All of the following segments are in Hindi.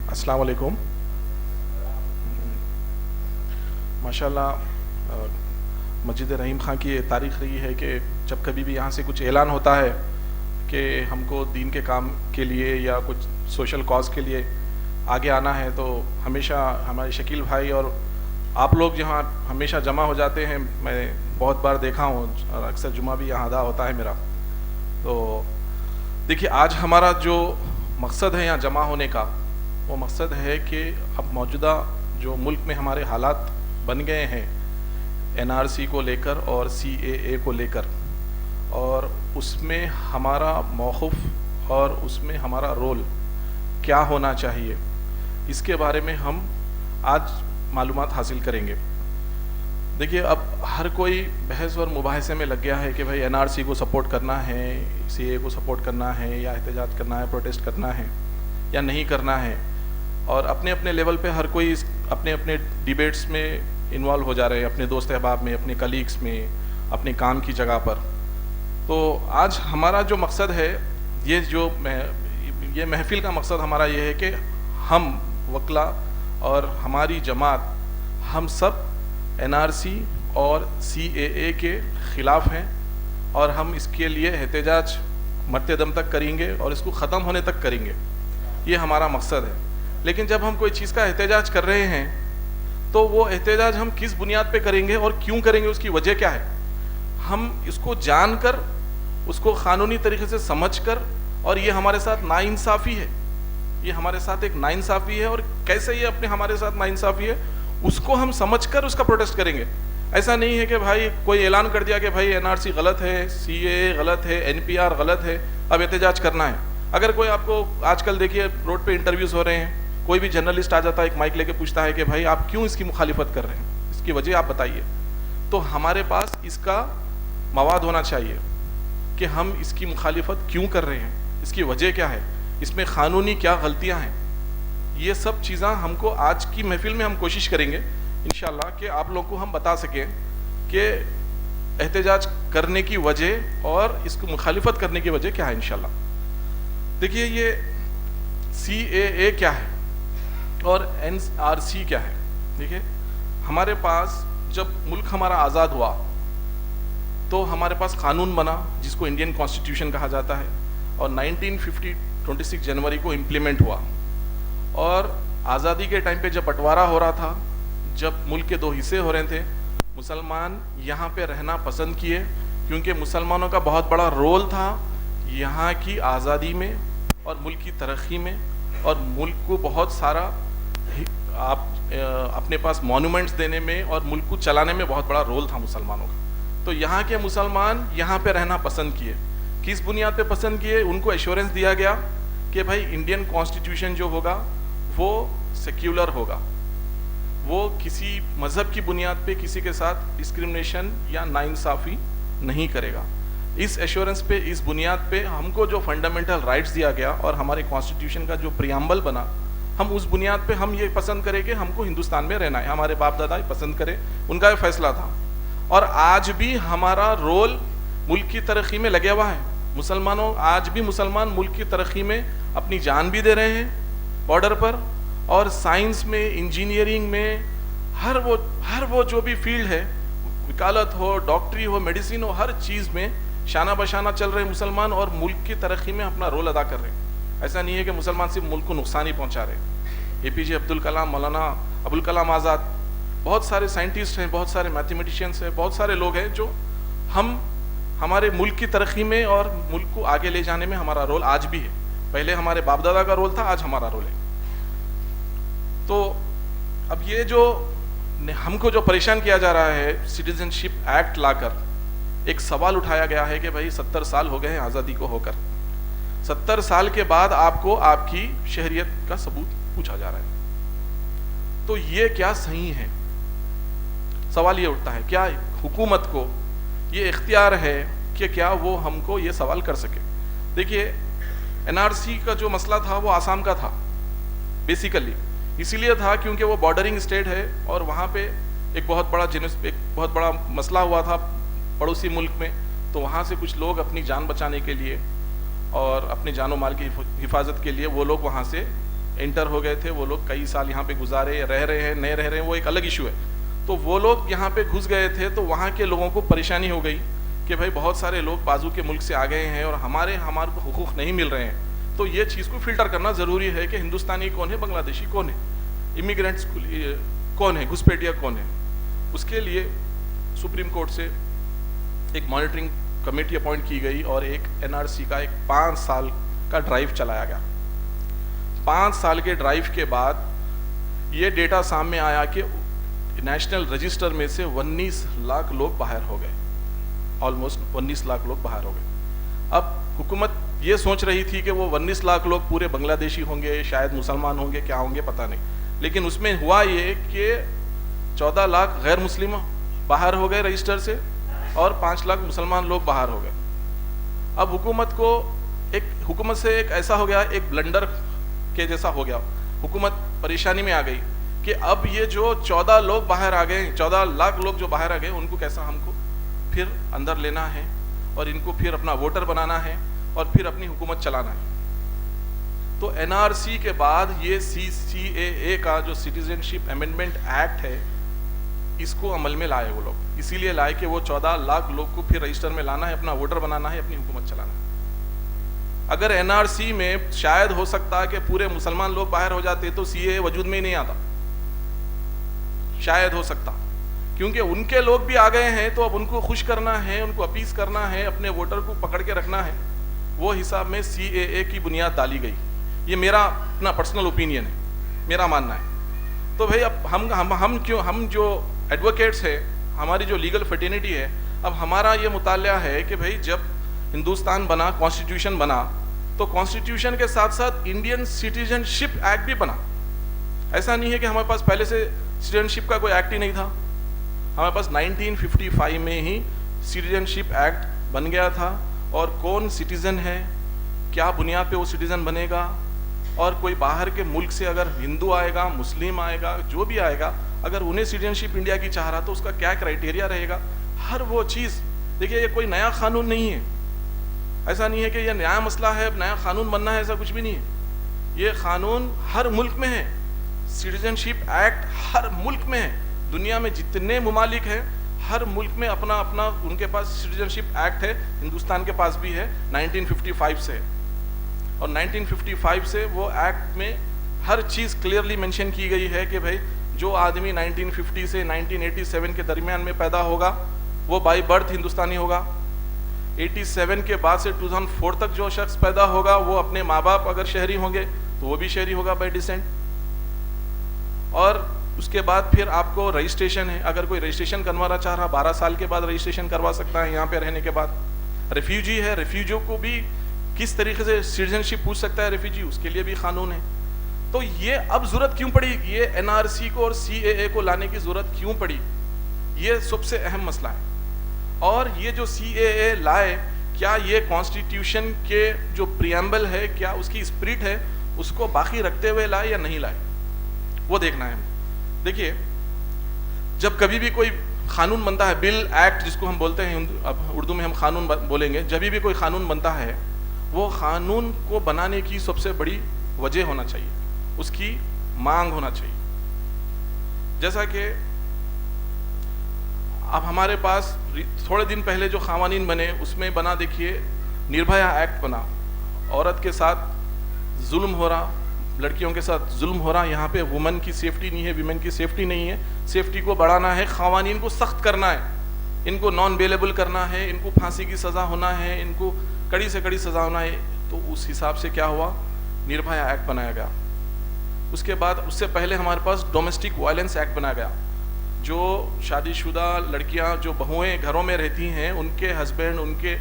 अस्सलाम वालेकुम। माशाल्लाह मस्जिद रहीम खां की ये तारीख़ रही है कि जब कभी भी यहाँ से कुछ ऐलान होता है कि हमको दीन के काम के लिए या कुछ सोशल कॉज के लिए आगे आना है, तो हमेशा हमारे शकील भाई और आप लोग जहाँ हमेशा जमा हो जाते हैं। मैं बहुत बार देखा हूँ और अक्सर जुमा भी यहाँ अदा होता है मेरा। तो देखिए, आज हमारा जो मकसद है यहाँ जमा होने का, वो मकसद है कि अब मौजूदा जो मुल्क में हमारे हालात बन गए हैं एनआरसी को लेकर और सीएए को लेकर, और उसमें हमारा मौक़िफ़ और उसमें हमारा रोल क्या होना चाहिए, इसके बारे में हम आज मालूमात हासिल करेंगे। देखिए, अब हर कोई बहस और मुबाहिसे में लग गया है कि भाई एनआरसी को सपोर्ट करना है, सीएए को सपोर्ट करना है, या एहतजाज करना है, प्रोटेस्ट करना है या नहीं करना है, और अपने अपने लेवल पे हर कोई अपने अपने डिबेट्स में इन्वॉल्व हो जा रहे हैं, अपने दोस्त अहबाब में, अपने कलीग्स में, अपने काम की जगह पर। तो आज हमारा जो मकसद है, ये महफिल का मकसद हमारा ये है कि हम वकला और हमारी जमात, हम सब एनआरसी और सीएए के ख़िलाफ़ हैं और हम इसके लिए एहतजाज मरते दम तक करेंगे और इसको ख़त्म होने तक करेंगे। ये हमारा मकसद है। लेकिन जब हम कोई चीज़ का एहतजाज कर रहे हैं, तो वो एहतजाज हम किस बुनियाद पे करेंगे और क्यों करेंगे, उसकी वजह क्या है, हम इसको जानकर, उसको क़ानूनी तरीके से समझकर, और ये हमारे साथ नाइंसाफ़ी है, ये हमारे साथ एक नाइंसाफ़ी है, और कैसे ये अपने हमारे साथ नाइंसाफ़ी है उसको हम समझकर उसका प्रोटेस्ट करेंगे। ऐसा नहीं है कि भाई कोई ऐलान कर दिया कि भाई एनआरसी गलत है, सीएए गलत है, एनपीआर गलत है, अब एहतजाज करना है। अगर कोई आपको आजकल देखिए रोड पे इंटरव्यूज़ हो रहे हैं, कोई भी जर्नलिस्ट आ जाता है, एक माइक लेके पूछता है कि भाई आप क्यों इसकी मुखालिफत कर रहे हैं, इसकी वजह आप बताइए। तो हमारे पास इसका मवाद होना चाहिए कि हम इसकी मुखालिफत क्यों कर रहे हैं, इसकी वजह क्या है, इसमें क़ानूनी क्या गलतियां हैं। ये सब चीज़ें हमको आज की महफिल में हम कोशिश करेंगे इंशाअल्लाह कि आप लोग को हम बता सकें कि एहतजाज करने की वजह और इसको मुखालिफत करने की वजह क्या है इंशाअल्लाह। देखिए, ये सीएए क्या है और एनआरसी क्या है। देखिए, हमारे पास जब मुल्क हमारा आज़ाद हुआ तो हमारे पास कानून बना जिसको इंडियन कॉन्स्टिट्यूशन कहा जाता है, और 1950 26 जनवरी को इम्प्लीमेंट हुआ। और आज़ादी के टाइम पे जब बंटवारा हो रहा था, जब मुल्क के दो हिस्से हो रहे थे, मुसलमान यहाँ पे रहना पसंद किए क्योंकि मुसलमानों का बहुत बड़ा रोल था यहाँ की आज़ादी में और मुल्क की तरक्की में, और मुल्क को बहुत सारा आप अपने पास मॉन्यूमेंट्स देने में और मुल्क को चलाने में बहुत बड़ा रोल था मुसलमानों का। तो यहाँ के मुसलमान यहाँ पे रहना पसंद किए। किस बुनियाद पे पसंद किए? उनको एश्योरेंस दिया गया कि भाई इंडियन कॉन्स्टिट्यूशन जो होगा वो सेक्युलर होगा, वो किसी मज़हब की बुनियाद पे किसी के साथ डिस्क्रिमिनेशन या नाइंसाफ़ी नहीं करेगा। इस एश्योरेंस पे, इस बुनियाद पे हमको जो फंडामेंटल राइट्स दिया गया और हमारे कॉन्स्टिट्यूशन का जो प्रियम्बल बना, हम उस बुनियाद पे हम ये पसंद करें कि हमको हिंदुस्तान में रहना है। हमारे बाप दादा ही पसंद करें, उनका ये फैसला था। और आज भी हमारा रोल मुल्क की तरक्की में लगे हुआ है। मुसलमानों, आज भी मुसलमान मुल्क की तरक्की में अपनी जान भी दे रहे हैं बॉर्डर पर, और साइंस में, इंजीनियरिंग में, हर वो जो भी फील्ड है, वकालत हो, डॉक्टरी हो, मेडिसिन हो, हर चीज़ में शाना बशाना चल रहे मुसलमान और मुल्क की तरक्की में अपना रोल अदा कर रहे हैं। ऐसा नहीं है कि मुसलमान सिर्फ मुल्क को नुकसान ही पहुंचा रहे। एपीजे अब्दुल कलाम, मौलाना अबुल कलाम आज़ाद, बहुत सारे साइंटिस्ट हैं, बहुत सारे मैथमेटिशियंस हैं, बहुत सारे लोग हैं जो हमारे मुल्क की तरक्की में और मुल्क को आगे ले जाने में हमारा रोल आज भी है। पहले हमारे बाप दादा का रोल था, आज हमारा रोल है। तो अब ये जो हमको जो परेशान किया जा रहा है, सिटीजनशिप एक्ट लाकर एक सवाल उठाया गया है कि भाई 70 साल हो गए हैं आज़ादी को होकर, 70 साल के बाद आपको आपकी शहरियत का सबूत पूछा जा रहा है। तो ये क्या सही है? सवाल ये उठता है, क्या हुकूमत को ये इख्तियार है कि क्या वो हमको ये सवाल कर सके। देखिए, एनआरसी का जो मसला था वो आसाम का था बेसिकली, इसीलिए था क्योंकि वो बॉर्डरिंग स्टेट है और वहाँ पे एक बहुत बड़ा मसला हुआ था पड़ोसी मुल्क में। तो वहाँ से कुछ लोग अपनी जान बचाने के लिए और अपने जानो माल की हिफाजत के लिए वो लोग वहाँ से एंटर हो गए थे। वो लोग कई साल यहाँ पे गुजारे, रह रहे हैं, नहीं रह रहे हैं, वो एक अलग इशू है। तो वो लोग यहाँ पे घुस गए थे, तो वहाँ के लोगों को परेशानी हो गई कि भाई बहुत सारे लोग बाजू के मुल्क से आ गए हैं और हमारे को हुकूक नहीं मिल रहे हैं। तो ये चीज़ को फिल्टर करना ज़रूरी है कि हिंदुस्तानी कौन है, बांग्लादेशी कौन है, इमिग्रेंट्स कौन है, घुसपैठिया कौन है। उसके लिए सुप्रीम कोर्ट से एक मॉनिटरिंग कमेटी अपॉइंट की गई और एक एनआरसी का एक 5 साल का ड्राइव चलाया गया। 5 साल के ड्राइव के बाद ये डेटा सामने आया कि नेशनल रजिस्टर में से 19 लाख लोग बाहर हो गए, ऑलमोस्ट 19 लाख लोग बाहर हो गए। अब हुकूमत ये सोच रही थी कि वो 19 लाख लोग पूरे बांग्लादेशी होंगे, शायद मुसलमान होंगे, क्या होंगे पता नहीं, लेकिन उसमें हुआ ये कि 14 लाख गैर मुस्लिम बाहर हो गए रजिस्टर से और 5 लाख मुसलमान लोग बाहर हो गए। अब हुकूमत से एक ऐसा हो गया, एक ब्लंडर के जैसा हो गया। हुकूमत परेशानी में आ गई कि अब ये जो 14 लोग बाहर आ गए, 14 लाख लोग जो बाहर आ गए, उनको कैसा हमको फिर अंदर लेना है और इनको फिर अपना वोटर बनाना है और फिर अपनी हुकूमत चलाना है। तो एनआरसी के बाद ये CCAA का जो सिटीजनशिप अमेंडमेंट एक्ट है, इसको अमल में लाए वो लोग। इसीलिए लाए कि वो 14 लाख लोग को फिर रजिस्टर में लाना है, अपना वोटर बनाना है, अपनी हुकूमत चलाना है। अगर एनआरसी में शायद हो सकता है कि पूरे मुसलमान लोग बाहर हो जाते तो CAA वजूद में ही नहीं आता, शायद हो सकता, क्योंकि उनके लोग भी आ गए हैं तो अब उनको खुश करना है, उनको अपीस करना है, अपने वोटर को पकड़ के रखना है। वो हिसाब में CAA की बुनियाद डाली गई। ये मेरा अपना पर्सनल ओपिनियन है, मेरा मानना है। तो भाई अब हम जो एडवोकेट्स है, हमारी जो लीगल फर्टिनिटी है, अब हमारा ये मुताल्ला है कि भाई जब हिंदुस्तान बना, कॉन्स्टिट्यूशन बना, तो कॉन्स्टिट्यूशन के साथ साथ इंडियन सिटीजनशिप एक्ट भी बना। ऐसा नहीं है कि हमारे पास पहले से सिटीजनशिप का कोई एक्ट ही नहीं था। हमारे पास 1955 में ही सिटीजनशिप एक्ट बन गया था और कौन सिटीजन है, क्या बुनियाद पे वो सिटीजन बनेगा, और कोई बाहर के मुल्क से अगर हिंदू आएगा, मुस्लिम आएगा, जो भी आएगा, अगर उन्हें सिटीजनशिप इंडिया की चाह रहा तो उसका क्या क्राइटेरिया रहेगा, हर वो चीज़। देखिए, ये कोई नया कानून नहीं है, ऐसा नहीं है कि ये नया मसला है, अब नया कानून बनना है, ऐसा कुछ भी नहीं है। ये कानून हर मुल्क में है, सिटीजनशिप एक्ट हर मुल्क में है। दुनिया में जितने मुमालिक हैं, हर मुल्क में अपना अपना उनके पास सिटीजनशिप एक्ट है। हिंदुस्तान के पास भी है, 1955 से, और 1955 से वो एक्ट में हर चीज़ क्लियरली मेंशन की गई है कि भाई जो आदमी 1950 से 1987 के दरमियान में पैदा होगा वो बाई बर्थ हिंदुस्तानी होगा। 87 के बाद से 2004 तक जो शख्स पैदा होगा वो अपने माँ बाप अगर शहरी होंगे तो वो भी शहरी होगा बाई डिसेंट। और उसके बाद फिर आपको रजिस्ट्रेशन है, अगर कोई रजिस्ट्रेशन करवाना चाह रहा 12 साल के बाद रजिस्ट्रेशन करवा सकता है यहाँ पे रहने के बाद। रेफ्यूजी है, रेफ्यूजियों को भी किस तरीके से सिटीजनशिप पूछ सकता है रेफ्यूजी, उसके लिए भी कानून है। तो ये अब जरूरत क्यों पड़ी, ये एनआरसी को और CAA को लाने की जरूरत क्यों पड़ी, ये सबसे अहम मसला है। और ये जो CAA लाए, क्या ये कॉन्स्टिट्यूशन के जो प्रियम्बल है, क्या उसकी स्पिरिट है, उसको बाकी रखते हुए लाए या नहीं लाए, वो देखना है। देखिए, जब कभी भी कोई कानून बनता है, बिल, एक्ट जिसको हम बोलते हैं, अब उर्दू में हम कानून बोलेंगे, जब भी कोई कानून बनता है, वो कानून को बनाने की सबसे बड़ी वजह होना चाहिए, उसकी मांग होना चाहिए। जैसा कि अब हमारे पास थोड़े दिन पहले जो कानून बने, उसमें बना, देखिए, निर्भया एक्ट बना। औरत के साथ जुल्म हो रहा, लड़कियों के साथ जुल्म हो रहा, यहाँ पे वुमेन की सेफ्टी नहीं है, वीमेन की सेफ्टी नहीं है। सेफ्टी को बढ़ाना है, कानून को सख्त करना है, इनको नॉन बेलेबल करना है, इनको फांसी की सज़ा होना है, इनको कड़ी से कड़ी सज़ा होना है। तो उस हिसाब से क्या हुआ, निर्भया एक्ट बनाया गया। उसके बाद उससे पहले हमारे पास डोमेस्टिक वायलेंस एक्ट बनाया गया। जो शादीशुदा लड़कियां, जो बहुएं घरों में रहती हैं, उनके हस्बैंड, उनके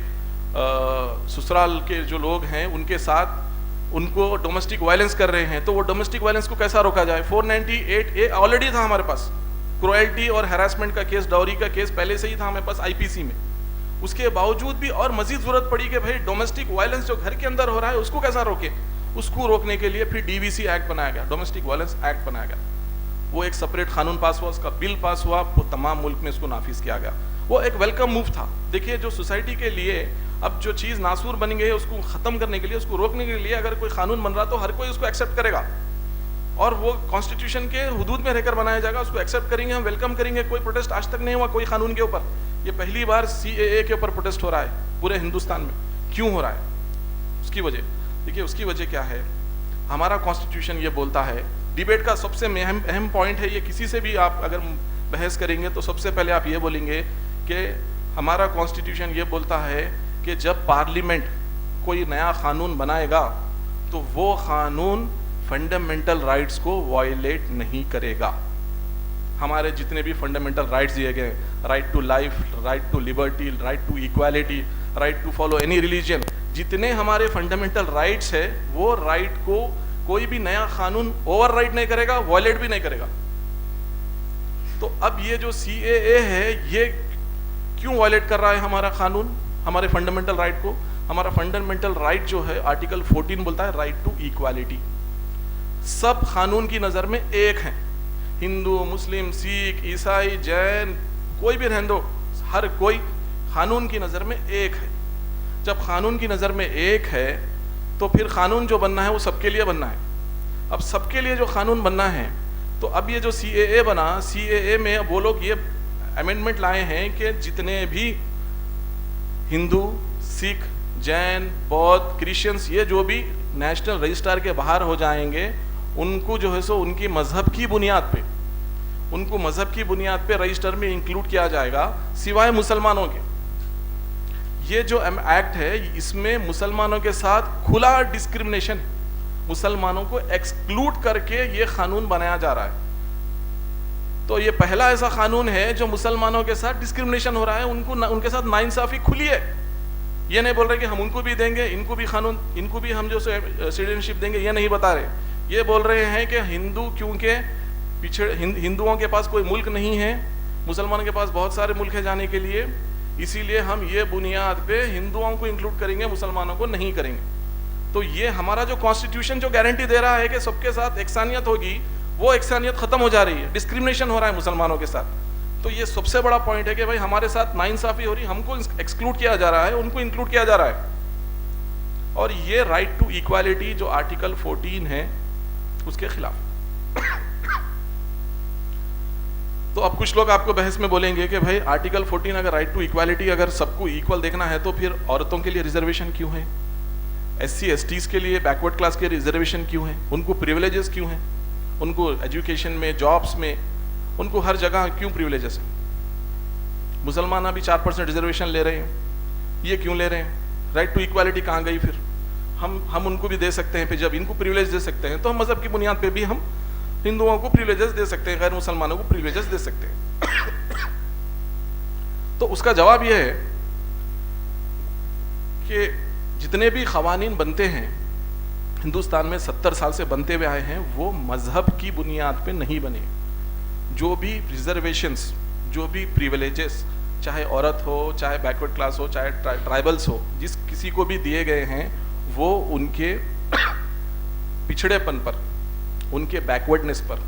ससुराल के जो लोग हैं, उनके साथ उनको डोमेस्टिक वायलेंस कर रहे हैं, तो वो डोमेस्टिक वायलेंस को कैसा रोका जाए। 498A ऑलरेडी था हमारे पास, क्रुएल्टी और हैरासमेंट का केस, डाउरी का केस पहले से ही था हमारे पास IPC में। उसके बावजूद भी और मजीद जरूरत पड़ी कि भाई डोमेस्टिक वायलेंस जो घर के अंदर हो रहा है उसको कैसा रोके, उसको रोकने के लिए फिर डीवीसी एक्ट बनाया गया, डोमेस्टिक वायलेंस एक्ट बनाया गया। वो एक सेपरेट कानून पास हुआ, उसका बिल पास हुआ, वो तमाम मुल्क में इसको नाफिज किया गया। वो एक वेलकम मूव था। देखिए, जो सोसाइटी के लिए अब जो चीज़ नासूर बन गई है उसको ख़त्म करने के लिए, उसको रोकने के लिए अगर कोई कानून बन रहा तो हर कोई उसको एक्सेप्ट करेगा और वो कॉन्स्टिट्यूशन के हुदूद में रहकर बनाया जाएगा, उसको एक्सेप्ट करेंगे, हम वेलकम करेंगे। कोई प्रोटेस्ट आज तक नहीं हुआ कोई कानून के ऊपर। ये पहली बार CAA के ऊपर प्रोटेस्ट हो रहा है पूरे हिंदुस्तान में। क्यों हो रहा है? उसकी वजह देखिए, उसकी वजह क्या है? हमारा कॉन्स्टिट्यूशन ये बोलता है, डिबेट का सबसे अहम पॉइंट है ये, किसी से भी आप अगर बहस करेंगे तो सबसे पहले आप ये बोलेंगे कि हमारा कॉन्स्टिट्यूशन ये बोलता है कि जब पार्लियामेंट कोई नया कानून बनाएगा तो वो कानून फंडामेंटल राइट्स को वायलेट नहीं करेगा। हमारे जितने भी फंडामेंटल राइट्स दिए गए, right to life, right to liberty, right to equality, right to follow any religion, जितने हमारे फंडामेंटल राइट्स है वो राइट को कोई भी नया कानून ओवरराइड नहीं करेगा, वायलेट भी नहीं करेगा। तो अब ये जो CAA है ये क्यों वायलेट कर रहा है हमारा कानून, हमारे फंडामेंटल राइट को? हमारा फंडामेंटल राइट जो है आर्टिकल 14 बोलता है राइट टू इक्वालिटी। सब कानून की नजर में एक हैं, हिंदू, मुस्लिम, सिख, ईसाई, जैन, कोई भी रहने दो, हर कोई कानून की नजर में एक है। जब कानून की नजर में एक है तो फिर कानून जो बनना है वो सबके लिए बनना है। अब सबके लिए जो कानून बनना है तो अब ये जो CAA बना, CAA में वो लोग ये अमेंडमेंट लाए हैं कि जितने भी हिंदू, सिख, जैन, बौद्ध, क्रिश्चियंस, ये जो भी नेशनल रजिस्ट्रार के बाहर हो जाएंगे उनको जो है सो उनकी मजहब की बुनियाद पे, उनको मजहब की बुनियाद पे रजिस्टर में इंक्लूड किया जाएगा, सिवाय मुसलमानों के। ये जो एक्ट है इसमें मुसलमानों के साथ खुला डिस्क्रिमिनेशन, मुसलमानों को एक्सक्लूड करके ये कानून बनाया जा रहा है। तो ये पहला ऐसा कानून है जो मुसलमानों के साथ डिस्क्रिमिनेशन हो रहा है, उनके साथ नाइंसाफी खुली है। ये नहीं बोल रहे कि हम उनको भी देंगे, इनको भी कानून, इनको भी हम जो सिटीजनशिप देंगे, ये नहीं बता रहे। ये बोल रहे हैं कि हिंदू, क्योंकि हिंदुओं के पास कोई मुल्क नहीं है, मुसलमानों के पास बहुत सारे मुल्क है जाने के लिए, इसीलिए हम ये बुनियाद पे हिंदुओं को इंक्लूड करेंगे, मुसलमानों को नहीं करेंगे। तो ये हमारा जो कॉन्स्टिट्यूशन जो गारंटी दे रहा है कि सबके साथ एकसानियत होगी, वो एकसानियत खत्म हो जा रही है, डिस्क्रिमिनेशन हो रहा है मुसलमानों के साथ। तो ये सबसे बड़ा पॉइंट है कि भाई हमारे साथ नाइंसाफी हो रही, हमको एक्सक्लूड किया जा रहा है, उनको इंक्लूड किया जा रहा है। और ये राइट टू इक्वालिटी जो आर्टिकल 14 है उसके खिलाफ। तो अब कुछ लोग आपको बहस में बोलेंगे कि भाई आर्टिकल 14 अगर राइट टू इक्वालिटी, अगर सबको इक्वल देखना है तो फिर औरतों के लिए रिजर्वेशन क्यों है, SC STs के लिए, बैकवर्ड क्लास के रिजर्वेशन क्यों है, उनको प्रिविलेजेस क्यों हैं, उनको एजुकेशन में, जॉब्स में, उनको हर जगह क्यों प्रिविलेजेस है? मुसलमान अभी 4% रिजर्वेशन ले रहे हैं, ये क्यों ले रहे हैं? राइट टू इक्वालिटी कहाँ गई फिर? हम उनको भी दे सकते हैं, फिर जब इनको प्रिविलेज दे सकते हैं तो हम मजहब की बुनियाद पे भी हम हिंदुओं को प्रिविलेजेस दे सकते हैं, गैर मुसलमानों को प्रिविलेजेस दे सकते हैं। तो उसका जवाब यह है कि जितने भी क़वानीन बनते हैं हिंदुस्तान में 70 साल से बनते हुए आए हैं, वो मजहब की बुनियाद पे नहीं बने। जो भी रिजर्वेशंस, जो भी प्रिविलेजेस, चाहे औरत हो, चाहे बैकवर्ड क्लास हो, चाहे ट्राइबल्स हो, जिस किसी को भी दिए गए हैं, वो उनके पिछड़ेपन पर, उनके बैकवर्डनेस पर,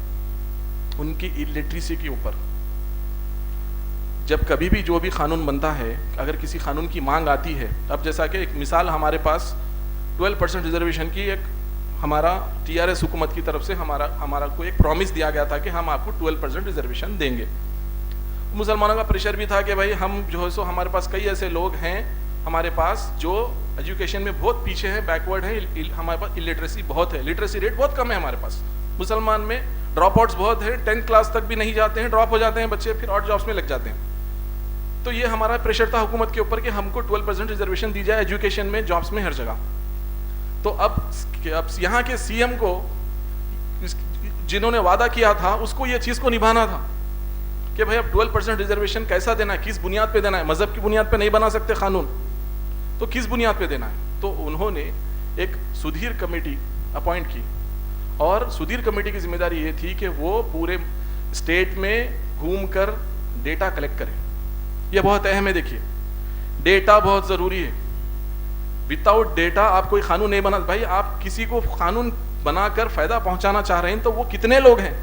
उनकी इलिटरेसी के ऊपर। जब कभी भी जो भी कानून बनता है, अगर किसी कानून की मांग आती है, अब जैसा कि एक मिसाल हमारे पास 12% रिजर्वेशन की एक हमारा TRS हुकूमत की तरफ से हमारा को एक प्रॉमिस दिया गया था कि हम आपको 12% रिजर्वेशन देंगे। मुसलमानों का प्रेशर भी था कि भाई हम जो है सो हमारे पास कई ऐसे लोग हैं हमारे पास जो एजुकेशन में बहुत पीछे हैं, बैकवर्ड है, हमारे पास इलिटरेसी बहुत है, लिटरेसी रेट बहुत कम है हमारे पास। मुसलमान में ड्रॉप आउट्स बहुत है, 10th क्लास तक भी नहीं जाते हैं, ड्रॉप हो जाते हैं बच्चे, फिर और जॉब्स में लग जाते हैं। तो ये हमारा प्रेशर था हुकूमत के ऊपर कि हमको 12% रिजर्वेशन दी जाए एजुकेशन में, जॉब्स में, हर जगह। तो अब यहाँ के CM को जिन्होंने वादा किया था उसको ये चीज़ को निभाना था कि भाई अब 12% रिजर्वेशन कैसा देना है, किस बुनियाद पे देना है। मजहब की बुनियाद पे नहीं बना सकते कानून, तो किस बुनियाद पे देना है? तो उन्होंने एक सुधीर कमेटी अपॉइंट की, और सुधीर कमेटी की जिम्मेदारी ये थी कि वो पूरे स्टेट में घूमकर डेटा कलेक्ट करें। यह बहुत अहम है। देखिए, डेटा बहुत ज़रूरी है। विदाउट डेटा आप कोई कानून नहीं बना। भाई आप किसी को कानून बनाकर फ़ायदा पहुंचाना चाह रहे हैं तो वो कितने लोग हैं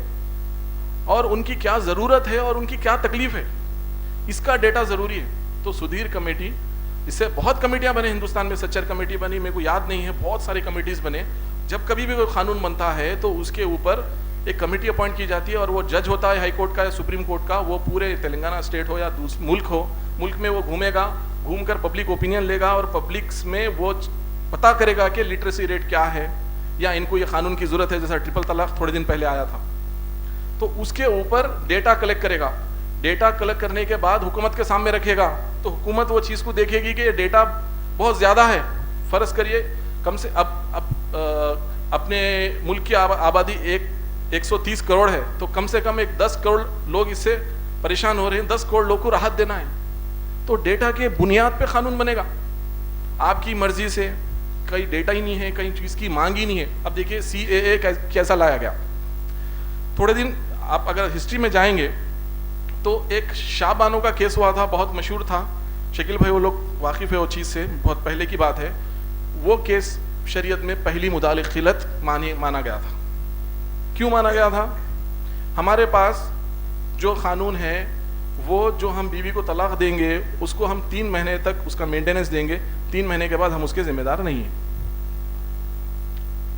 और उनकी क्या ज़रूरत है और उनकी क्या तकलीफ है, इसका डेटा ज़रूरी है। तो सुधीर कमेटी, इससे बहुत कमेटियां बने हिंदुस्तान में, सच्चर कमेटी बनी, मेरे को याद नहीं है, बहुत सारी कमेटीज़ बने। जब कभी भी कोई कानून बनता है तो उसके ऊपर एक कमेटी अपॉइंट की जाती है और वो जज होता है हाई कोर्ट का या सुप्रीम कोर्ट का, वो पूरे तेलंगाना स्टेट हो या मुल्क में वो घूमेगा, घूमकर पब्लिक ओपिनियन लेगा और पब्लिक में वो पता करेगा कि लिटरेसी रेट क्या है या इनको ये कानून की ज़रूरत है। जैसा ट्रिपल तलाक थोड़े दिन पहले आया था, तो उसके ऊपर डेटा कलेक्ट करेगा। डेटा कलेक्ट करने के बाद हुकूमत के सामने रखेगा, तो हुकूमत वो चीज़ को देखेगी कि ये डेटा बहुत ज़्यादा है। फ़र्ज़ करिए कम से अपने मुल्क की आबादी 130 करोड़ है, तो कम से कम 10 करोड़ लोग इससे परेशान हो रहे हैं, 10 करोड़ लोग को राहत देना है। तो डेटा के बुनियाद पे कानून बनेगा। आपकी मर्जी से कहीं डेटा ही नहीं है, कहीं चीज़ की मांग ही नहीं है। अब देखिए CAA कैसा लाया गया। थोड़े दिन आप अगर हिस्ट्री में जाएंगे तो एक शाहबानो का केस हुआ था, बहुत मशहूर था। शकील भाई वो लोग वाकिफ़ है वो चीज़ से, बहुत पहले की बात है। वो केस शरीयत में पहली मुदालिक खिलत माना गया था। क्यों माना गया था? हमारे पास जो कानून है वो जो हम बीवी को तलाक देंगे उसको हम 3 महीने तक उसका मेंटेनेंस देंगे, 3 महीने के बाद हम उसके जिम्मेदार नहीं हैं।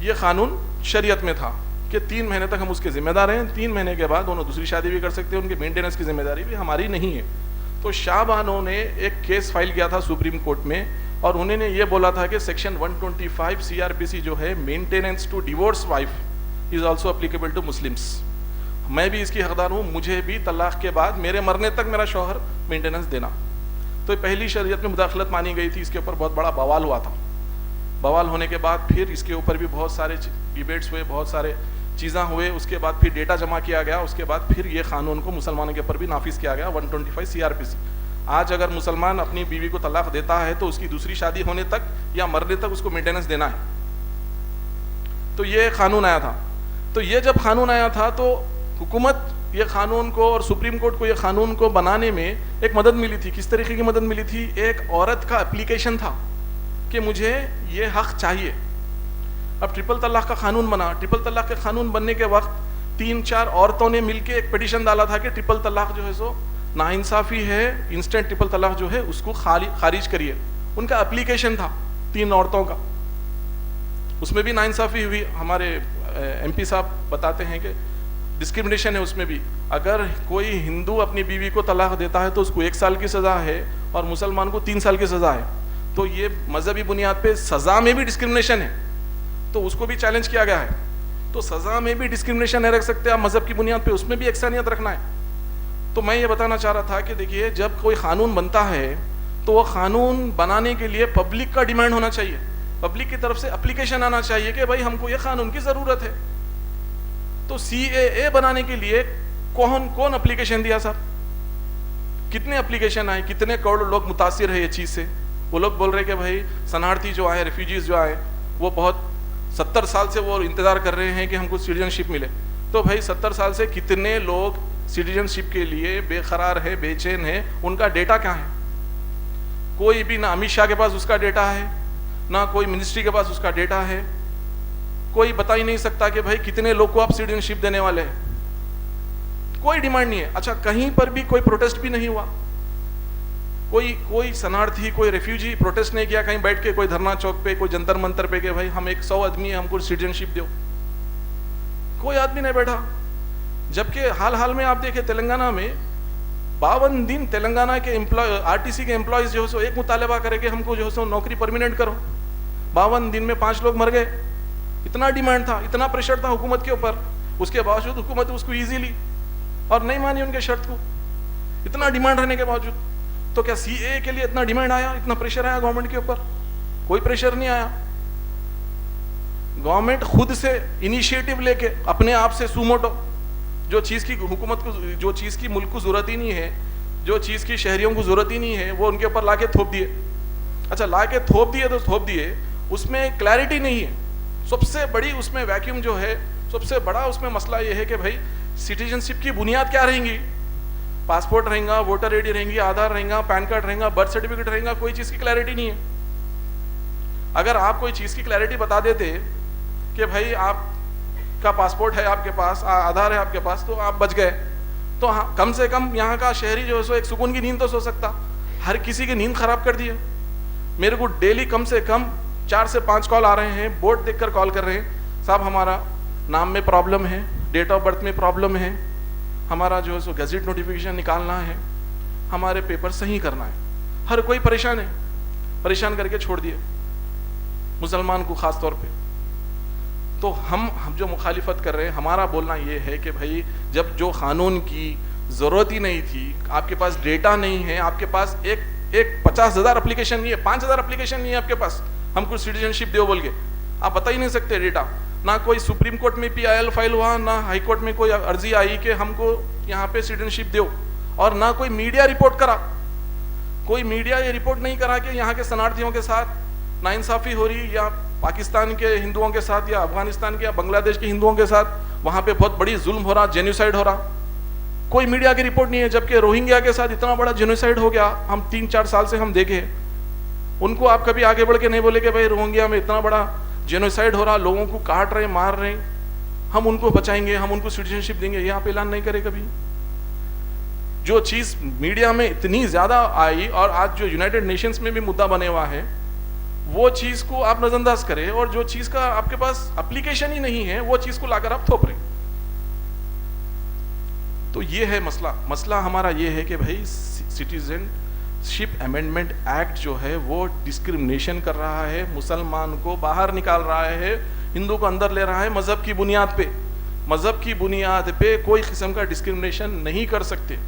ये कानून शरीयत में था कि 3 महीने तक हम उसके जिम्मेदार हैं, 3 महीने के बाद दोनों दूसरी शादी भी कर सकते हैं, उनके मेंटेनेंस की जिम्मेदारी भी हमारी नहीं है। तो शाहबानो ने एक केस फाइल किया था सुप्रीम कोर्ट में और उन्होंने ये बोला था कि सेक्शन 125 CRPC जो है, maintenance to divorce wife is also applicable to Muslims. मैं भी इसकी हकदार हूँ, मुझे भी तलाक के बाद मेरे मरने तक मेरा शौहर मेंटेनेंस देना। तो पहली शरीयत में मुदाखलत मानी गई थी। इसके ऊपर बहुत बड़ा बवाल हुआ था। बवाल होने के बाद फिर इसके ऊपर भी बहुत सारे डिबेट्स हुए, बहुत सारे चीज़ें हुए। उसके बाद फिर डेटा जमा किया गया, उसके बाद फिर ये कानून को मुसलमानों के ऊपर भी नाफिज किया गया, 125 CRPC। आज अगर मुसलमान अपनी बीवी को तलाक देता है तो उसकी दूसरी शादी होने तक या मरने तक उसको मेंटेनेंस देना है। तो ये कानून आया था। तो ये जब कानून आया था तो हुकूमत ये कानून को और सुप्रीम कोर्ट को ये कानून को बनाने में एक मदद मिली थी। किस तरीके की मदद मिली थी? एक औरत का एप्लीकेशन था कि मुझे ये हक चाहिए। अब ट्रिपल तलाक का कानून बना। ट्रिपल तलाक के कानून बनने के वक्त 3-4 औरतों ने मिलकर एक पिटीशन डाला था कि ट्रिपल तलाक जो है सो नाइंसाफ़ी है, इंस्टेंट ट्रिपल तलाक जो है उसको खारिज करिए। उनका एप्लीकेशन था 3 औरतों का, उसमें भी नाइंसाफ़ी हुई। हमारे MP साहब बताते हैं कि डिस्क्रिमिनेशन है उसमें भी। अगर कोई हिंदू अपनी बीवी को तलाक देता है तो उसको 1 साल की सज़ा है और मुसलमान को 3 साल की सज़ा है। तो ये मजहबी बुनियाद पे सज़ा में भी डिस्क्रिमिनेशन है, तो उसको भी चैलेंज किया गया है। तो सज़ा में भी डिस्क्रिमिनेशन नहीं रख सकते आप मजहब की बुनियाद पे, उसमें भी एकसानियत रखना है। तो मैं ये बताना चाह रहा था कि देखिए जब कोई कानून बनता है तो वो कानून बनाने के लिए पब्लिक का डिमांड होना चाहिए, पब्लिक की तरफ से एप्लीकेशन आना चाहिए कि भाई हमको ये कानून की ज़रूरत है। तो CAA बनाने के लिए कौन एप्लीकेशन दिया साहब? कितने एप्लीकेशन आए, कितने करोड़ लोग मुतासिर है ये चीज़ से। वो लोग बोल रहे कि भाई शरणार्थी जो आए, रेफ्यूजीज जो आए, वो बहुत 70 साल से वो इंतज़ार कर रहे हैं कि हमको सिटीजनशिप मिले। तो भाई 70 साल से कितने लोग सिटीजनशिप के लिए बेकरार है, बेचैन है, उनका डेटा क्या है? कोई भी, ना अमित शाह के पास उसका डेटा है, ना कोई मिनिस्ट्री के पास उसका डेटा है। कोई बता ही नहीं सकता कि भाई कितने लोग को आप सिटीजनशिप देने वाले हैं। कोई डिमांड नहीं है। अच्छा, कहीं पर भी कोई प्रोटेस्ट भी नहीं हुआ। कोई शरणार्थी, कोई रेफ्यूजी प्रोटेस्ट नहीं किया कहीं बैठ के, कोई धरना चौक पे, कोई जंतर मंतर पे कि भाई हम 100 आदमी है, हमको सिटीजनशिप दो। कोई आदमी नहीं बैठा। जबकि हाल में आप देखें तेलंगाना में 52 दिन तेलंगाना के RTC के एम्प्लॉयज जो है सो एक मुतालबा करे कि हमको जो है सो नौकरी परमानेंट करो। 52 दिन में 5 लोग मर गए। इतना डिमांड था, इतना प्रेशर था हुकूमत के ऊपर, उसके बावजूद हुकूमत उसको ईजीली और नहीं मानी उनके शर्त को। इतना डिमांड रहने के बावजूद तो क्या CAA के लिए इतना डिमांड आया, इतना प्रेशर आया गवर्नमेंट के ऊपर? कोई प्रेशर नहीं आया। गवर्नमेंट खुद से इनिशिएटिव लेके अपने आप से सुमोटो, जो चीज़ की हुकूमत को, जो चीज़ की मुल्क को ज़रूरत ही नहीं है, जो चीज़ की शहरियों को ज़रूरत ही नहीं है, वो उनके ऊपर लाके थोप दिए। अच्छा, लाके थोप दिए तो थोप दिए, उसमें क्लैरिटी नहीं है। सबसे बड़ी उसमें वैक्यूम जो है, सबसे बड़ा उसमें मसला ये है कि भाई सिटीजनशिप की बुनियाद क्या रहेंगी? पासपोर्ट रहेगा, वोटर आईडी रहेंगी, आधार रहेगा, पैन कार्ड रहेगा, बर्थ सर्टिफिकेट रहेगा, कोई चीज की क्लैरिटी नहीं है। अगर आप कोई चीज की क्लैरिटी बता देते कि भाई आपका पासपोर्ट है आपके पास, आधार है आपके पास, तो आप बच गए। तो हाँ, कम से कम यहाँ का शहरी जो है सो एक सुकून की नींद तो सो सकता। हर किसी की नींद खराब कर दी है। मेरे को डेली कम से कम 4 से 5 कॉल आ रहे हैं, बोर्ड देखकर कॉल कर रहे हैं, साहब हमारा नाम में प्रॉब्लम है, डेट ऑफ बर्थ में प्रॉब्लम है, हमारा जो है सो गजट नोटिफिकेशन निकालना है, हमारे पेपर सही करना है। हर कोई परेशान है, परेशान करके छोड़ दिए मुसलमान को खास तौर पे। तो हम जो मुखालिफत कर रहे हैं, हमारा बोलना ये है कि भाई जब जो कानून की ज़रूरत ही नहीं थी, आपके पास डेटा नहीं है, आपके पास एक 50,000 एप्लीकेशन नहीं है, 5,000 एप्लीकेशन नहीं है आपके पास, हमको सिटीजनशिप दो बोल के आप बता ही नहीं सकते डेटा। ना कोई सुप्रीम कोर्ट में PIL फाइल हुआ, ना हाई कोर्ट में कोई अर्जी आई कि हमको यहाँ पे सिटीजनशिप दो, और ना कोई मीडिया रिपोर्ट करा। कोई मीडिया ये रिपोर्ट नहीं करा कि यहाँ के शरणार्थियों के साथ नाइंसाफ़ी हो रही, या पाकिस्तान के हिंदुओं के साथ, या अफगानिस्तान के या बांग्लादेश के हिंदुओं के साथ वहाँ पे बहुत बड़ी जुल्म हो रहा, जेनोसाइड हो रहा। कोई मीडिया की रिपोर्ट नहीं है। जबकि रोहिंग्या के साथ इतना बड़ा जेनोसाइड हो गया, हम 3-4 साल से हम देखे। उनको आप कभी आगे बढ़ के नहीं बोले कि भाई रोहिंग्या में इतना बड़ा जेनोसाइड हो रहा, लोगों को काट रहे, मार रहे, हम उनको बचाएंगे, हम उनको सिटीजनशिप देंगे, ये आप ऐलान नहीं करे कभी। जो चीज मीडिया में इतनी ज्यादा आई और आज जो यूनाइटेड नेशंस में भी मुद्दा बने हुआ है, वो चीज को आप नजरअंदाज करें, और जो चीज का आपके पास एप्लीकेशन ही नहीं है, वो चीज को लाकर आप थोप रहे। तो ये है मसला हमारा ये है कि भाई सिटीजनशिप अमेंडमेंट एक्ट जो है वो डिस्क्रिमिनेशन कर रहा है, मुसलमान को बाहर निकाल रहा है, हिंदू को अंदर ले रहा है। मजहब की बुनियाद पे कोई किस्म का डिस्क्रिमिनेशन नहीं कर सकते।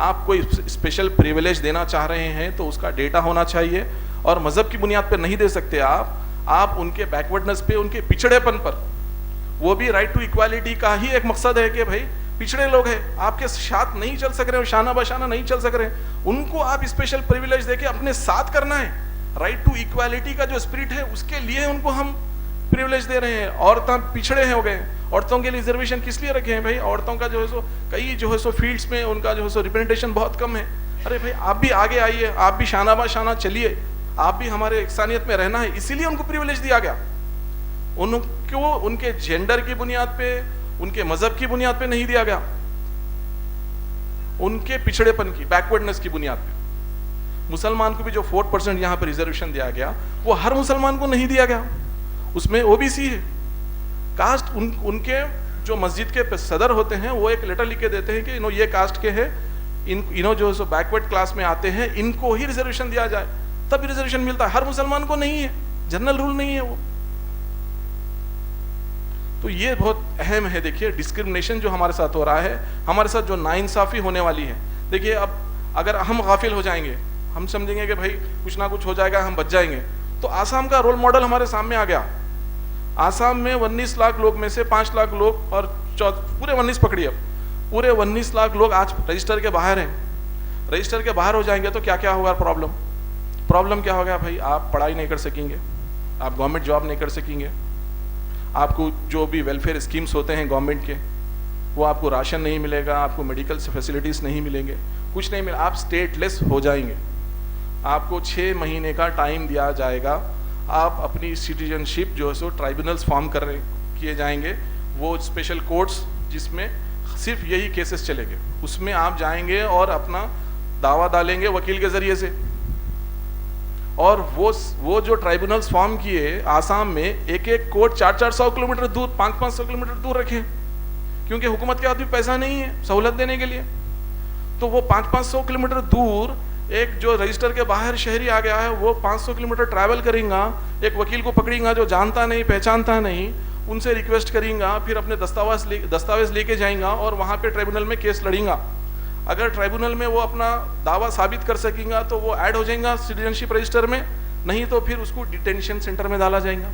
आप कोई स्पेशल प्रिविलेज देना चाह रहे हैं तो उसका डेटा होना चाहिए, और मजहब की बुनियाद पे नहीं दे सकते आप उनके बैकवर्डनेस पे, उनके पिछड़ेपन पर। वो भी राइट टू इक्वालिटी का ही एक मकसद है कि भाई पिछड़े लोग हैं, आपके साथ नहीं चल सक रहे, शाना बशाना नहीं चल सक रहे, उनको आप स्पेशल प्रिविलेज देके अपने साथ करना है। राइट टू इक्वालिटी का जो स्पिरिट है उसके लिए उनको हम प्रिविलेज दे रहे हैं। औरतें पिछड़े हो गए, औरतों के लिए रिजर्वेशन किस लिए रखे हैं भाई? औरतों का जो है सो कई जो है सो फील्ड्स में उनका जो है सो रिप्रेजेंटेशन बहुत कम है। अरे भाई आप भी आगे आइए, आप भी शाना बशाना चलिए, आप भी हमारे इंसानियत में रहना है, इसीलिए उनको प्रिविलेज दिया गया। उनको उनके जेंडर की बुनियाद पे, उनके मजहब की बुनियाद पे नहीं दिया गया, उनके पिछड़ेपन की, बैकवर्डनेस की बुनियाद पे। मुसलमान को भी जो 4% यहाँ पर रिजर्वेशन दिया गया, वो हर मुसलमान को नहीं दिया गया, उसमें OBC है। कास्ट उनके जो मस्जिद के सदर होते हैं वो एक लेटर लिख के देते हैं कि ये कास्ट के हैं, इनो जो सो बैकवर्ड क्लास में आते हैं, इनको ही रिजर्वेशन दिया जाए, तब रिजर्वेशन मिलता है। हर मुसलमान को नहीं है, जनरल रूल नहीं है वो। तो ये बहुत अहम है। देखिए डिस्क्रिमिनेशन जो हमारे साथ हो रहा है, हमारे साथ जो नाइंसाफी होने वाली है। देखिए अब अगर हम गाफिल हो जाएंगे, हम समझेंगे कि भाई कुछ ना कुछ हो जाएगा, हम बच जाएंगे, तो आसाम का रोल मॉडल हमारे सामने आ गया। आसाम में 19 लाख लोग में से 5 लाख लोग, और पूरे 19 पकड़िए, अब पूरे 19 लाख लोग आज रजिस्टर के बाहर हैं। रजिस्टर के बाहर हो जाएंगे तो क्या क्या होगा? प्रॉब्लम क्या होगा भाई? आप पढ़ाई नहीं कर सकेंगे, आप गवर्नमेंट जॉब नहीं कर सकेंगे, आपको जो भी वेलफेयर स्कीम्स होते हैं गवर्नमेंट के, वो आपको राशन नहीं मिलेगा, आपको मेडिकल फैसिलिटीज़ नहीं मिलेंगे, कुछ नहीं मिलेगा, आप स्टेटलेस हो जाएंगे। आपको 6 महीने का टाइम दिया जाएगा, आप अपनी सिटीजनशिप जो है सो ट्राइब्यूनल्स फॉर्म किए जाएंगे, वो स्पेशल कोर्ट्स जिसमें सिर्फ यही केसेस चलेंगे, उसमें आप जाएंगे और अपना दावा डालेंगे वकील के ज़रिए से। और वो जो ट्राइब्यूनल्स फॉर्म किए आसाम में, एक एक कोर्ट 400-400 किलोमीटर दूर, 500-500 किलोमीटर दूर रखे, क्योंकि हुकूमत के हाथ में पैसा नहीं है सहूलत देने के लिए। तो वो 500-500 किलोमीटर दूर एक जो रजिस्टर के बाहर शहरी आ गया है, वो 500 किलोमीटर ट्रैवल करेगा, एक वकील को पकड़ेगा जो जानता नहीं पहचानता नहीं, उनसे रिक्वेस्ट करेगा, फिर अपने दस्तावेज लेके जाएगा और वहाँ पे ट्राइब्यूनल में केस लड़ेगा। अगर ट्राइब्यूनल में वो अपना दावा साबित कर सकेगा तो वो ऐड हो जाएगा सिटीजनशिप रजिस्टर में, नहीं तो फिर उसको डिटेंशन सेंटर में डाला जाएगा।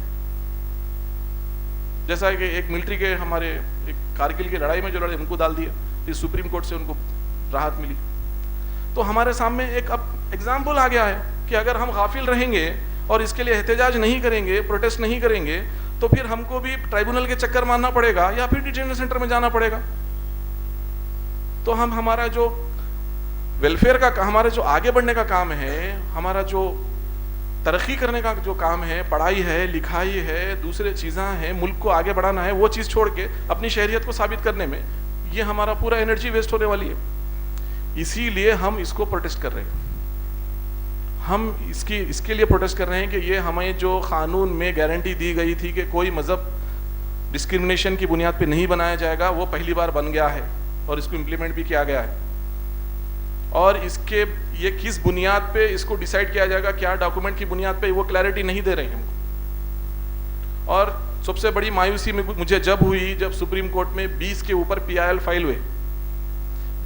जैसा कि एक मिलिट्री के हमारे एक कारगिल की लड़ाई में जो लड़े उनको डाल दिया, फिर सुप्रीम कोर्ट से उनको राहत मिली। तो हमारे सामने एक अब एग्जाम्पल आ गया है कि अगर हम गाफिल रहेंगे और इसके लिए एहतजाज नहीं करेंगे, प्रोटेस्ट नहीं करेंगे, तो फिर हमको भी ट्राइब्यूनल के चक्कर मारना पड़ेगा या फिर डिटेंशन सेंटर में जाना पड़ेगा। तो हम हमारा जो वेलफेयर का हमारे जो आगे बढ़ने का काम है, हमारा जो तरक्की करने का जो काम है, पढ़ाई है, लिखाई है, दूसरे चीज़ें हैं, मुल्क को आगे बढ़ाना है, वो चीज़ छोड़ के अपनी शहरियत को साबित करने में ये हमारा पूरा एनर्जी वेस्ट होने वाली है। इसीलिए हम इसको प्रोटेस्ट कर रहे हैं। हम इसके लिए प्रोटेस्ट कर रहे हैं कि ये हमें जो कानून में गारंटी दी गई थी कि कोई मज़हब डिस्क्रिमिनेशन की बुनियाद पे नहीं बनाया जाएगा, वो पहली बार बन गया है और इसको इम्प्लीमेंट भी किया गया है। और इसके ये किस बुनियाद पे इसको डिसाइड किया जाएगा, क्या डॉक्यूमेंट की बुनियाद पे, वो क्लैरिटी नहीं दे रहे हैं हमको। और सबसे बड़ी मायूसी में मुझे जब हुई, जब सुप्रीम कोर्ट में 20 के ऊपर PIL फाइल हुए।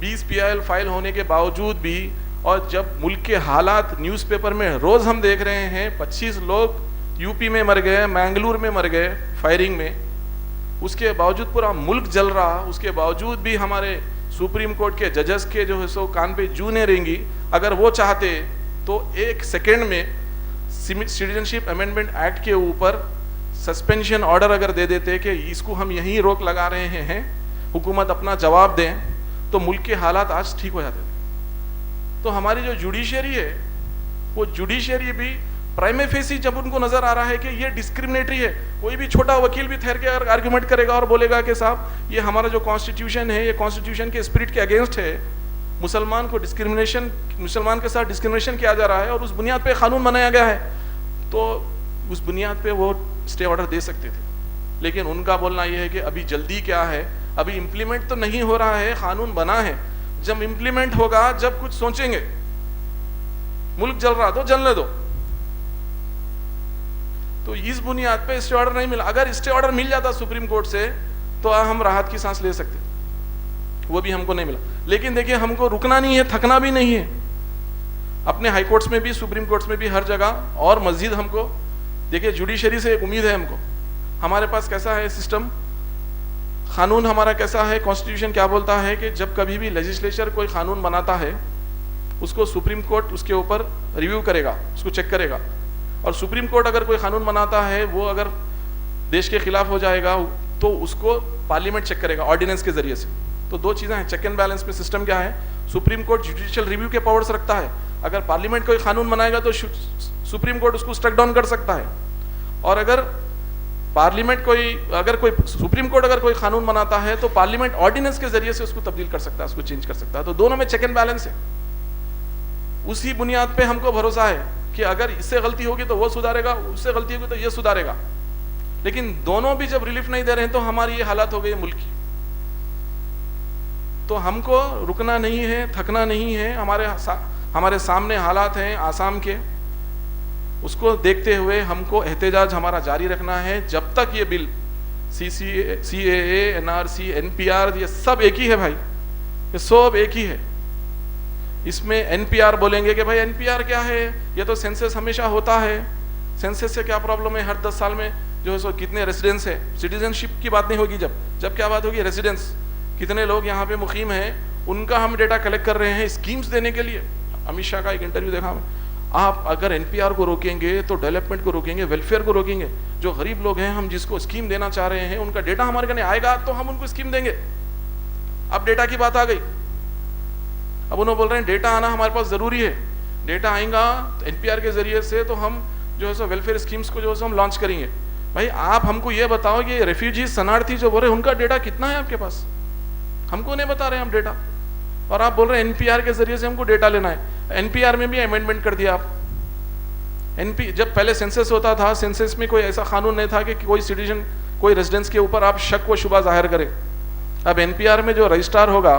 20 PIL फाइल होने के बावजूद भी, और जब मुल्क के हालात न्यूज़पेपर में रोज हम देख रहे हैं, 25 लोग यूपी में मर गए, मैंगलोर में मर गए फायरिंग में, उसके बावजूद पूरा मुल्क जल रहा, उसके बावजूद भी हमारे सुप्रीम कोर्ट के जजेस के जो है सो कान पे जू नहीं रहेंगी। अगर वो चाहते तो 1 सेकेंड में सिटीजनशिप अमेंडमेंट एक्ट के ऊपर सस्पेंशन ऑर्डर अगर दे देते कि इसको हम यहीं रोक लगा रहे हैं, हुकूमत अपना जवाब दें, तो मुल्क के हालात आज ठीक हो जाते थे। तो हमारी जो जुडिशरी है, वो जुडिशरी भी प्राइमे फेसी जब उनको नजर आ रहा है कि ये डिस्क्रिमिनेटरी है, कोई भी छोटा वकील भी ठहर के अगर आर्ग्यूमेंट करेगा और बोलेगा कि साहब ये हमारा जो कॉन्स्टिट्यूशन है, ये कॉन्स्टिट्यूशन के स्पिरिट के अगेंस्ट है, मुसलमान को डिस्क्रिमिनेशन, मुसलमान के साथ डिस्क्रिमिनेशन किया जा रहा है और उस बुनियाद पे कानून बनाया गया है, तो उस बुनियाद पे वो स्टे ऑर्डर दे सकते थे। लेकिन उनका बोलना ये है कि अभी जल्दी क्या है, अभी इम्प्लीमेंट तो नहीं हो रहा है, कानून बना है, जब इम्प्लीमेंट होगा, जब कुछ सोचेंगे। मुल्क जल रहा तो जलने दो। तो इस बुनियाद पे स्टे ऑर्डर नहीं मिला। अगर स्टे ऑर्डर मिल जाता सुप्रीम कोर्ट से तो हम राहत की सांस ले सकते, वो भी हमको नहीं मिला। लेकिन देखिए, हमको रुकना नहीं है, थकना भी नहीं है। अपने हाई कोर्ट्स में भी, सुप्रीम कोर्ट्स में भी, हर जगह और मस्जिद हमको, देखिए जुडिशरी से एक उम्मीद है हमको। हमारे पास कैसा है सिस्टम, कानून हमारा कैसा है, कॉन्स्टिट्यूशन क्या बोलता है कि जब कभी भी लेजिस्लेचर कोई कानून बनाता है, उसको सुप्रीम कोर्ट उसके ऊपर रिव्यू करेगा, उसको चेक करेगा। और सुप्रीम कोर्ट अगर कोई कानून बनाता है, वो अगर देश के खिलाफ हो जाएगा, तो उसको पार्लियामेंट चेक करेगा ऑर्डिनेंस के जरिए से। तो दो चीज़ें हैं, चेक एंड बैलेंस में सिस्टम क्या है, सुप्रीम कोर्ट जुडिशियल रिव्यू के पावर्स रखता है। अगर पार्लियामेंट कोई कानून बनाएगा तो सुप्रीम कोर्ट उसको स्ट्रक डाउन कर सकता है। और अगर पार्लियामेंट कोई सुप्रीम कोर्ट अगर कोई कानून बनाता है तो पार्लियामेंट ऑर्डिनेंस के जरिए से उसको तब्दील कर सकता है, उसको चेंज कर सकता है। तो दोनों में चेक एंड बैलेंस है। उसी बुनियाद पे हमको भरोसा है कि अगर इससे गलती होगी तो वो सुधारेगा, उससे गलती होगी तो ये सुधारेगा। लेकिन दोनों भी जब रिलीफ नहीं दे रहे हैं तो हमारी ये हालत हो गई है मुल्क की। तो हमको रुकना नहीं है, थकना नहीं है। हमारे सामने हालात हैं आसाम के, उसको देखते हुए हमको एहतजाज हमारा जारी रखना है जब तक ये बिल CAA, NRC, NPR, ये सब एक ही है भाई, ये सब एक ही है। इसमें NPR बोलेंगे कि भाई NPR क्या है, ये तो सेंसस हमेशा होता है, सेंसस से क्या प्रॉब्लम है, हर 10 साल में जो है सो कितने रेसिडेंस है। सिटीजनशिप की बात नहीं होगी, जब क्या बात होगी, रेसिडेंस, कितने लोग यहाँ पे मुकीम हैं, उनका हम डेटा कलेक्ट कर रहे हैं स्कीम्स देने के लिए। अमित शाह का एक इंटरव्यू देखा मैं, आप अगर NPR को रोकेंगे तो डेवलपमेंट को रोकेंगे, वेलफेयर को रोकेंगे। जो गरीब लोग हैं, हम जिसको स्कीम देना चाह रहे हैं, उनका डेटा हमारे कने आएगा तो हम उनको स्कीम देंगे। अब डेटा की बात आ गई, अब उन्होंने बोल रहे हैं डेटा आना हमारे पास जरूरी है। डेटा आएगा NPR के जरिए से तो हम जो है सो वेलफेयर स्कीम्स को जो है हम लॉन्च करेंगे। भाई आप हमको ये बताओ कि रेफ्यूजी शरणार्थी जो बोल रहे हैं उनका डेटा कितना है आपके पास, हमको नहीं बता रहे हैं हम डेटा, और आप बोल रहे हैं NPR के जरिए से हमको डेटा लेना है। NPR में भी अमेंडमेंट कर दिया आप। जब पहले सेंसस होता था, सेंसस में कोई ऐसा कानून नहीं था कि कोई सिटीजन, कोई रेजिडेंस के ऊपर आप शक व शुबा जाहिर करें। अब NPR में जो रजिस्ट्रार होगा,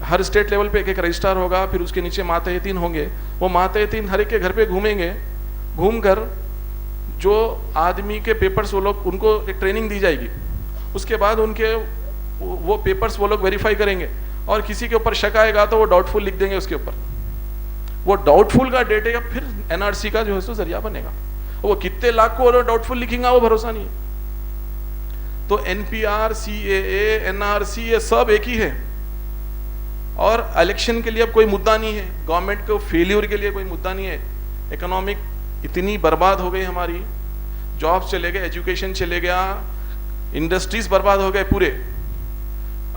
हर स्टेट लेवल पे एक रजिस्ट्रार होगा, फिर उसके नीचे मातहतीन होंगे। वो मातहतीन हर एक के घर पे घूमेंगे, घूमकर जो आदमी के पेपर्स, वो लोग, उनको एक ट्रेनिंग दी जाएगी। उसके बाद उनके वो पेपर्स वो लोग वेरीफाई करेंगे, और किसी के ऊपर शक आएगा तो वो डाउटफुल लिख देंगे उसके ऊपर। वो डाउटफुल का डेटा फिर NRC का जो है सो जरिया बनेगा। वो कितने लाख को डाउटफुल लिखेंगे वो भरोसा नहीं है। तो NPR, CAA, NRC ये सब एक ही है। और इलेक्शन के लिए अब कोई मुद्दा नहीं है, गवर्नमेंट को फेल्यूर के लिए कोई मुद्दा नहीं है। इकोनॉमिक इतनी बर्बाद हो गई हमारी, जॉब्स चले गए, एजुकेशन चले गया, इंडस्ट्रीज बर्बाद हो गए पूरे।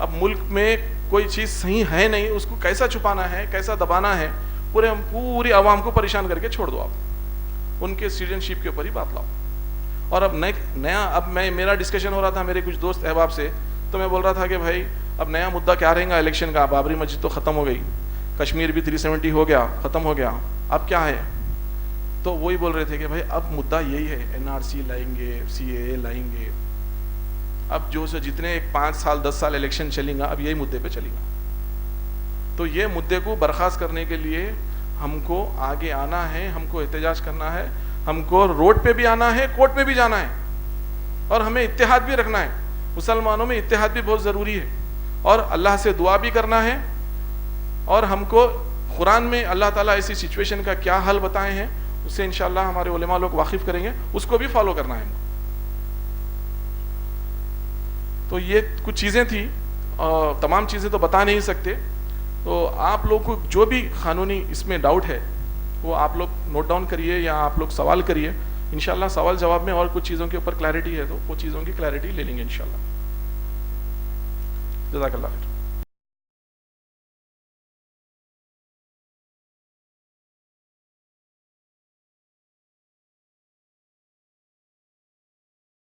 अब मुल्क में कोई चीज़ सही है नहीं, उसको कैसा छुपाना है, कैसा दबाना है, पूरी आवाम को परेशान करके छोड़ दो आप, उनके सिटीजनशिप के ऊपर ही बात लाओ। और अब नया अब मेरा डिस्कशन हो रहा था मेरे कुछ दोस्त अहबाब से, तो मैं बोल रहा था कि भाई अब नया मुद्दा क्या रहेगा इलेक्शन का, बाबरी मस्जिद तो ख़त्म हो गई, कश्मीर भी 370 हो गया, ख़त्म हो गया, अब क्या है? तो वही बोल रहे थे कि भाई अब मुद्दा यही है, NRC लाएंगे, CAA लाएंगे, अब जो से जितने 5 साल 10 साल इलेक्शन चलेगा अब यही मुद्दे पे चलेगा। तो ये मुद्दे को बर्खास्त करने के लिए हमको आगे आना है, हमको एहतजाज करना है, हमको रोड पे भी आना है, कोर्ट में भी जाना है, और हमें इत्तेहाद भी रखना है। मुसलमानों में इत्तेहाद भी बहुत ज़रूरी है, और अल्लाह से दुआ भी करना है, और हमको कुरान में अल्लाह ताला ऐसी सिचुएशन का क्या हल बताए हैं उससे इंशाअल्लाह हमारे उलेमा लोग वाकिफ़ करेंगे, उसको भी फॉलो करना है हमको। तो ये कुछ चीज़ें थी, तमाम चीज़ें तो बता नहीं सकते, तो आप लोग को जो भी कानूनी इसमें डाउट है वो आप लोग नोट डाउन करिए या आप लोग सवाल करिए, इंशाल्लाह सवाल जवाब में और कुछ चीज़ों के ऊपर क्लैरिटी है तो वो चीज़ों की क्लैरिटी ले लेंगे इंशाल्लाह। जज़ाकल्लाह।